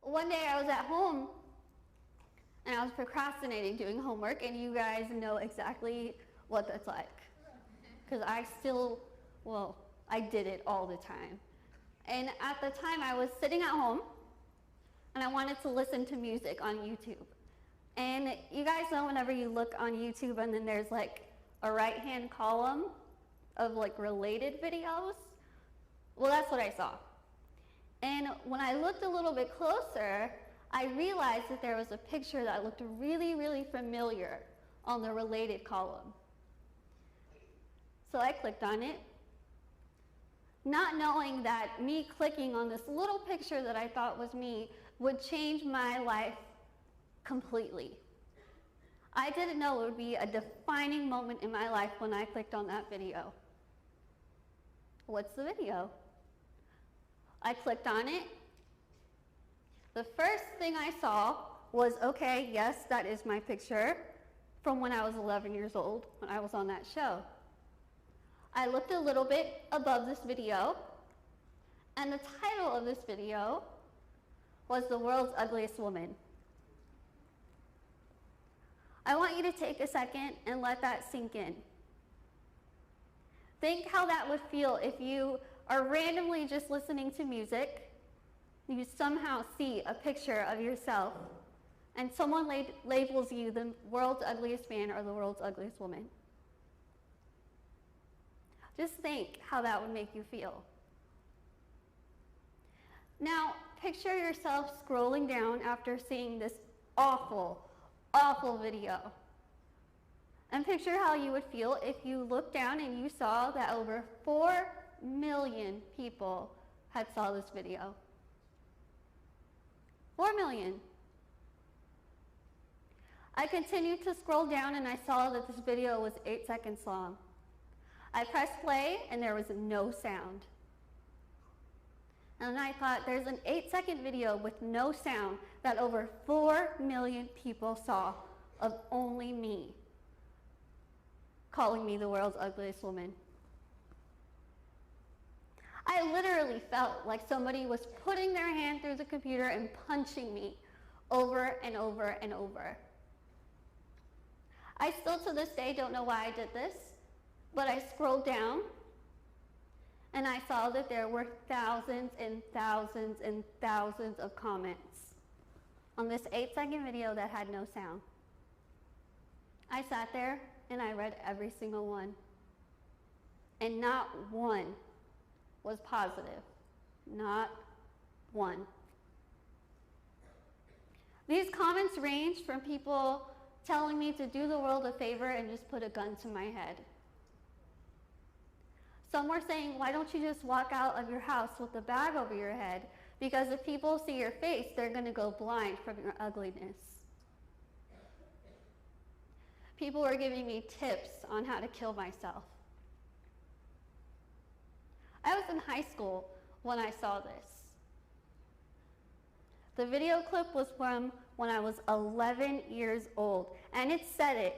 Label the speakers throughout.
Speaker 1: one day I was at home and I was procrastinating doing homework, and you guys know exactly what that's like. Because I did it all the time. And at the time I was sitting at home and I wanted to listen to music on YouTube. And you guys know whenever you look on YouTube and then there's like a right-hand column of like related videos? Well, that's what I saw. And when I looked a little bit closer, I realized that there was a picture that looked really, really familiar on the related column. So I clicked on it, not knowing that me clicking on this little picture that I thought was me would change my life completely. I didn't know it would be a defining moment in my life when I clicked on that video. What's the video? I clicked on it. The first thing I saw was, okay, yes, that is my picture from when I was 11 years old, when I was on that show. I looked a little bit above this video, and the title of this video was The World's Ugliest Woman. I want you to take a second and let that sink in. Think how that would feel if you are randomly just listening to music, you somehow see a picture of yourself, and someone labels you the world's ugliest man or the world's ugliest woman. Just think how that would make you feel. Now, picture yourself scrolling down after seeing this awful, awful video. And picture how you would feel if you looked down and you saw that over 4 million people had saw this video. 4 million. I continued to scroll down and I saw that this video was 8 seconds long. I pressed play and there was no sound. And I thought, there's an 8-second video with no sound that over 4 million people saw of only me calling me the world's ugliest woman. I literally felt like somebody was putting their hand through the computer and punching me over and over and over. I still to this day don't know why I did this, but I scrolled down and I saw that there were thousands and thousands and thousands of comments on this 8-second video that had no sound. I sat there and I read every single one, and not one was positive. Not one. These comments ranged from people telling me to do the world a favor and just put a gun to my head. Some were saying, why don't you just walk out of your house with a bag over your head? Because if people see your face, they're going to go blind from your ugliness. People were giving me tips on how to kill myself. I was in high school when I saw this. The video clip was from when I was 11 years old, and it said it.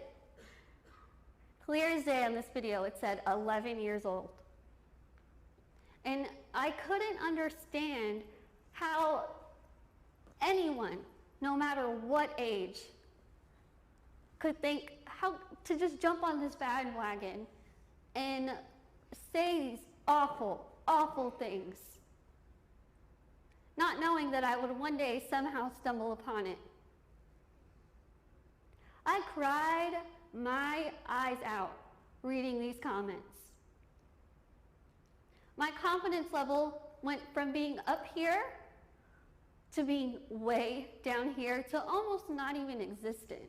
Speaker 1: Clear as day on this video, it said 11 years old. And I couldn't understand how anyone, no matter what age, could think how to just jump on this bandwagon and say these awful, awful things, not knowing that I would one day somehow stumble upon it. I cried my eyes out reading these comments. My confidence level went from being up here to being way down here to almost not even existent.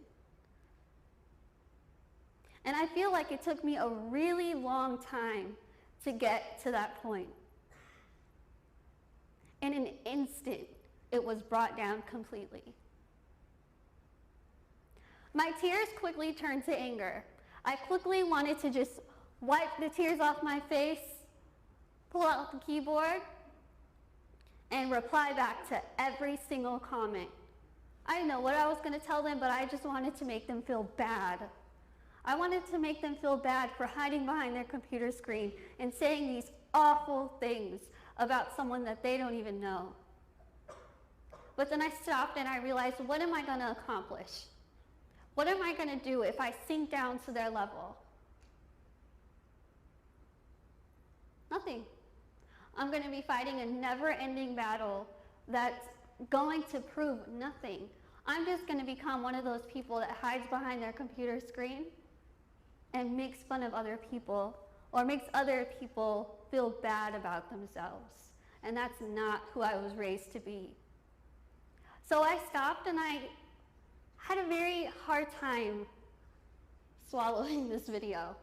Speaker 1: And I feel like it took me a really long time to get to that point. In an instant, it was brought down completely. My tears quickly turned to anger. I quickly wanted to just wipe the tears off my face, pull out the keyboard, and reply back to every single comment. I didn't know what I was going to tell them, but I just wanted to make them feel bad. I wanted to make them feel bad for hiding behind their computer screen and saying these awful things about someone that they don't even know. But then I stopped and I realized, what am I going to accomplish? What am I going to do if I sink down to their level? Nothing. I'm going to be fighting a never-ending battle that's going to prove nothing. I'm just going to become one of those people that hides behind their computer screen and makes fun of other people, or makes other people feel bad about themselves. And that's not who I was raised to be. So I stopped and I had a very hard time swallowing this video.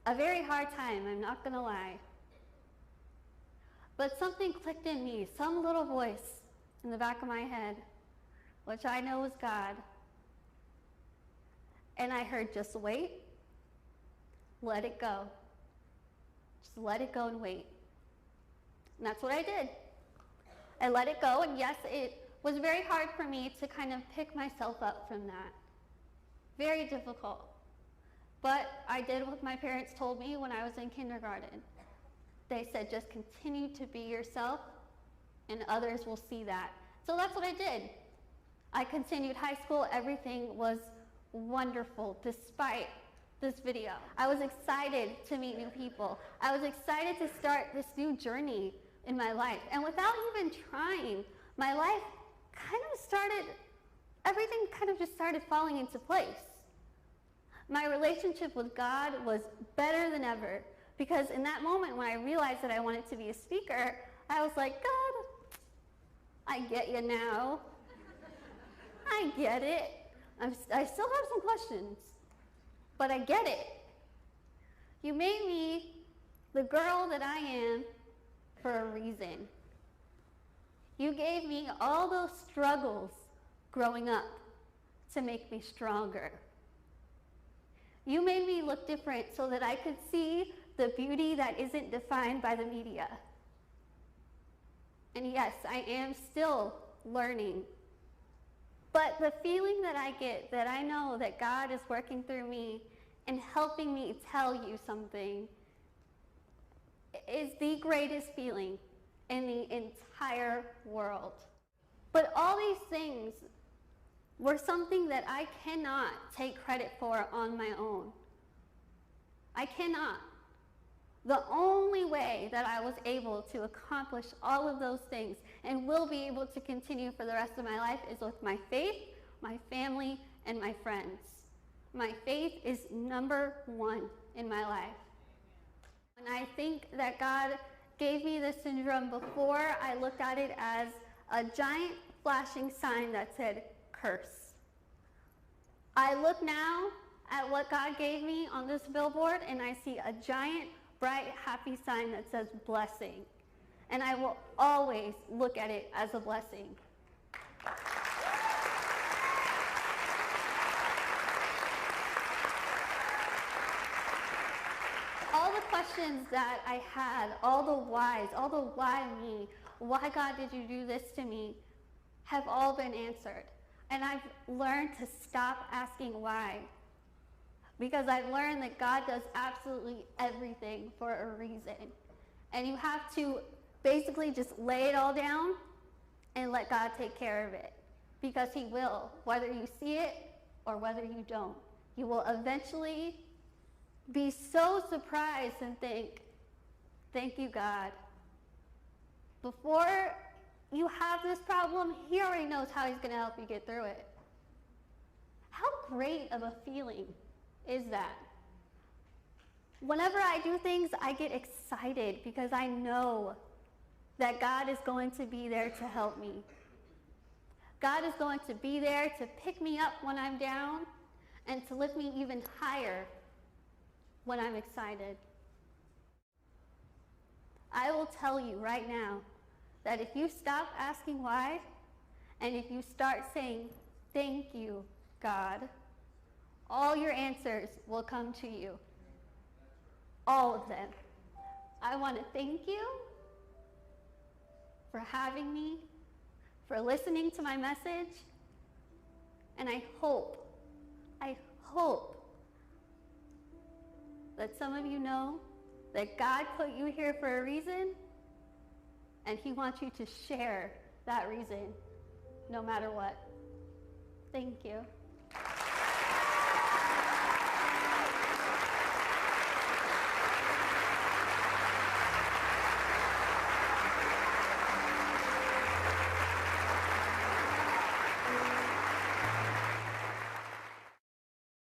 Speaker 1: A very hard time, I'm not gonna lie. But something clicked in me, some little voice in the back of my head, which I know is God. And I heard, just wait, let it go. Just let it go and wait. And that's what I did. I let it go, and yes, it was very hard for me to kind of pick myself up from that. Very difficult. But I did what my parents told me when I was in kindergarten. They said, just continue to be yourself, and others will see that. So that's what I did. I continued high school. Everything was wonderful despite this video. I was excited to meet new people. I was excited to start this new journey in my life. And without even trying, my life everything kind of just started falling into place. My relationship with God was better than ever, because in that moment when I realized that I wanted to be a speaker, I was like, God, I get you now. I get it. I still have some questions, but I get it. You made me the girl that I am for a reason. You gave me all those struggles growing up to make me stronger. You made me look different so that I could see the beauty that isn't defined by the media. And yes, I am still learning. But the feeling that I get, that I know that God is working through me and helping me tell you something, is the greatest feeling in the entire world. But all these things were something that I cannot take credit for on my own. I cannot. The only way that I was able to accomplish all of those things and will be able to continue for the rest of my life is with my faith, my family, and my friends. My faith is number one in my life. And I think that God gave me this syndrome before I looked at it as a giant flashing sign that said, curse. I look now at what God gave me on this billboard and I see a giant, bright, happy sign that says blessing. And I will always look at it as a blessing. All the questions that I had, all the whys, all the why me, why God did you do this to me, have all been answered. And I've learned to stop asking why. Because I've learned that God does absolutely everything for a reason. And you have to basically just lay it all down and let God take care of it. Because He will, whether you see it or whether you don't. You will eventually be so surprised and think, thank you, God. Before you have this problem, He already knows how He's going to help you get through it. How great of a feeling is that? Whenever I do things, I get excited because I know that God is going to be there to help me. God is going to be there to pick me up when I'm down and to lift me even higher when I'm excited. I will tell you right now that if you stop asking why, and if you start saying, thank you, God, all your answers will come to you. All of them. I want to thank you for having me, for listening to my message, and I hope that some of you know that God put you here for a reason, and He wants you to share that reason, no matter what. Thank you.